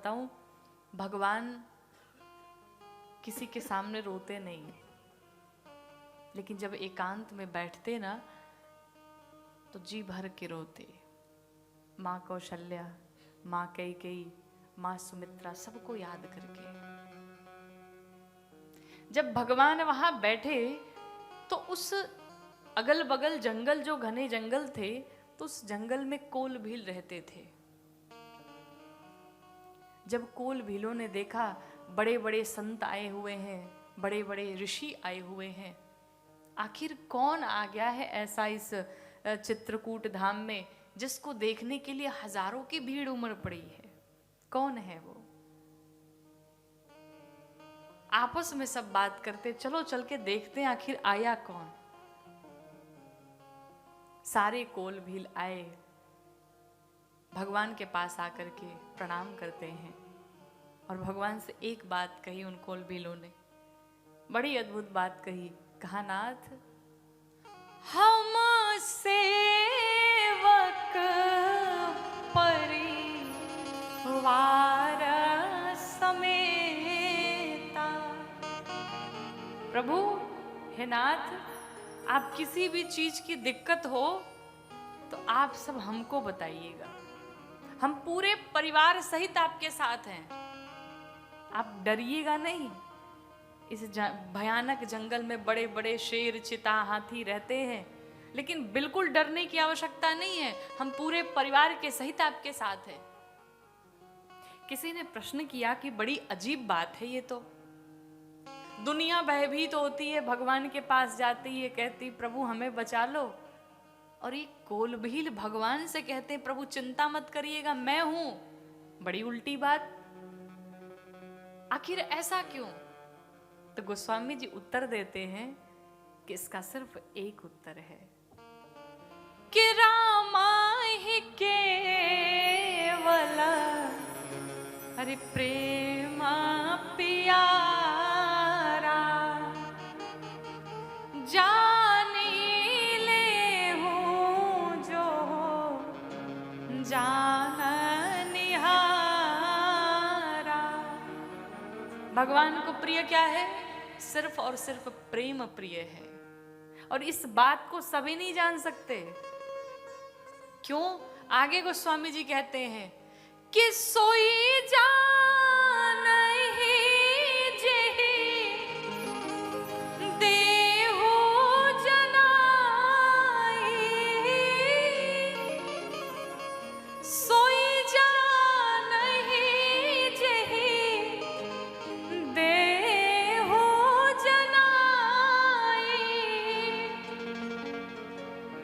बताऊं, भगवान किसी के सामने रोते नहीं, लेकिन जब एकांत में बैठते ना तो जी भर के रोते। माँ कौशल्या, माँ कैकेयी, माँ सुमित्रा, सबको याद करके। जब भगवान वहां बैठे तो उस अगल बगल जंगल, जो घने जंगल थे, तो उस जंगल में कोल भील रहते थे। जब कोल भीलों ने देखा बड़े बड़े संत आए हुए हैं, बड़े बड़े ऋषि आए हुए हैं, आखिर कौन आ गया है ऐसा इस चित्रकूट धाम में जिसको देखने के लिए हजारों की भीड़ उमड़ पड़ी है, कौन है वो? आपस में सब बात करते, चलो चल के देखते हैं आखिर आया कौन। सारे कोल भील आए, भगवान के पास आकर के प्रणाम करते हैं और भगवान से एक बात कही उन कोल भीलों ने, बड़ी अद्भुत बात कही। कहा, नाथ, हम सेवक परिवार समेता। प्रभु, हे नाथ, आप किसी भी चीज की दिक्कत हो तो आप सब हमको बताइएगा, हम पूरे परिवार सहित आपके साथ हैं, आप डरिएगा नहीं। इस भयानक जंगल में बड़े बड़े शेर, चीता, हाथी रहते हैं, लेकिन बिल्कुल डरने की आवश्यकता नहीं है, हम पूरे परिवार के सहित आपके साथ हैं। किसी ने प्रश्न किया कि बड़ी अजीब बात है ये तो, दुनिया भयभीत होती है, भगवान के पास जाती है, कहती प्रभु हमें बचा लो, और ये कोल भील भगवान से कहते हैं प्रभु चिंता मत करिएगा, मैं हूं। बड़ी उल्टी बात, आखिर ऐसा क्यों? तो गोस्वामी जी उत्तर देते हैं कि इसका सिर्फ एक उत्तर है कि रामा ही केवल हरि प्रेमा पियारा, जानी ले हूं जो जाननिहारा। भगवान को प्रिय क्या है? सिर्फ और सिर्फ प्रेम प्रिय है, और इस बात को सभी नहीं जान सकते। क्यों? आगे गोस्वामी जी कहते हैं कि सोई जानहि जेहि देहु जनाई, सोई जानहि जेहि देहु जनाई।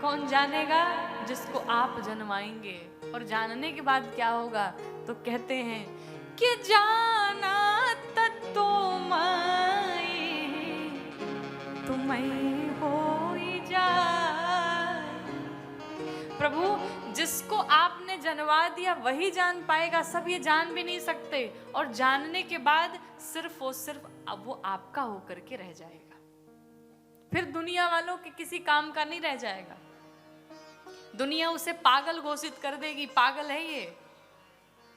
कौन जानेगा? जिसको आप जनवाएंगे। और जानने के बाद क्या होगा? तो कहते हैं कि जाना तुम्हें हो जाए। प्रभु, जिसको आपने जनवा दिया वही जान पाएगा, सब ये जान भी नहीं सकते, और जानने के बाद सिर्फ और सिर्फ अब वो आपका होकर के रह जाएगा, फिर दुनिया वालों के किसी काम का नहीं रह जाएगा। दुनिया उसे पागल घोषित कर देगी, पागल है ये।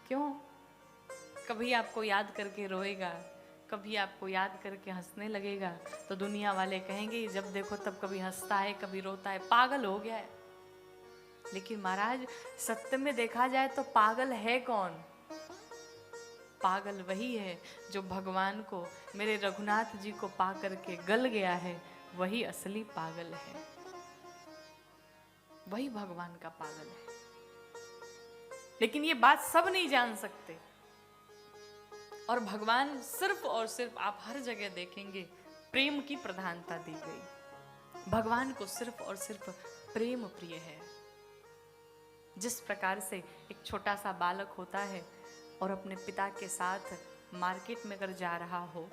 क्यों? कभी आपको याद करके रोएगा, कभी आपको याद करके हंसने लगेगा, तो दुनिया वाले कहेंगे जब देखो तब कभी हंसता है कभी रोता है, पागल हो गया है। लेकिन महाराज, सत्य में देखा जाए तो पागल है कौन? पागल वही है जो भगवान को, मेरे रघुनाथ जी को पा करके गल गया है, वही असली पागल है, वही भगवान का पागल है। लेकिन ये बात सब नहीं जान सकते, और भगवान सिर्फ और सिर्फ, आप हर जगह देखेंगे प्रेम की प्रधानता दी गई। भगवान को सिर्फ और सिर्फ प्रेम प्रिय है। जिस प्रकार से एक छोटा सा बालक होता है और अपने पिता के साथ मार्केट में अगर जा रहा हो,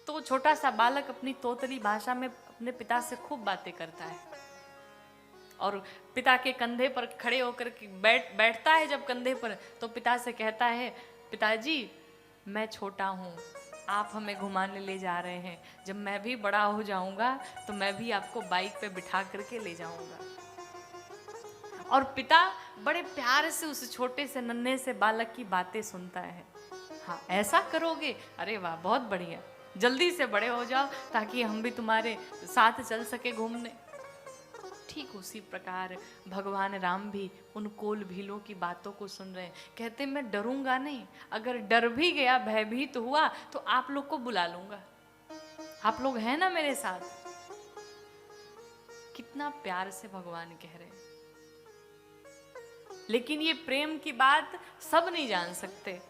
तो छोटा सा बालक अपनी तोतली भाषा में अपने पिता से खूब बातें करता है, और पिता के कंधे पर खड़े होकर के बैठता है जब कंधे पर, तो पिता से कहता है, पिताजी मैं छोटा हूँ, आप हमें घुमाने ले जा रहे हैं, जब मैं भी बड़ा हो जाऊंगा तो मैं भी आपको बाइक पे बिठा करके ले जाऊंगा। और पिता बड़े प्यार से उस छोटे से नन्हे से बालक की बातें सुनता है। हाँ, ऐसा करोगे, अरे वाह, बहुत बढ़िया, जल्दी से बड़े हो जाओ ताकि हम भी तुम्हारे साथ चल सके घूमने। ठीक उसी प्रकार भगवान राम भी उन कोल भीलों की बातों को सुन रहे हैं। कहते मैं डरूंगा नहीं, अगर डर भी गया, भयभीत हुआ तो आप लोग को बुला लूंगा, आप लोग हैं ना मेरे साथ। कितना प्यार से भगवान कह रहे हैं। लेकिन ये प्रेम की बात सब नहीं जान सकते।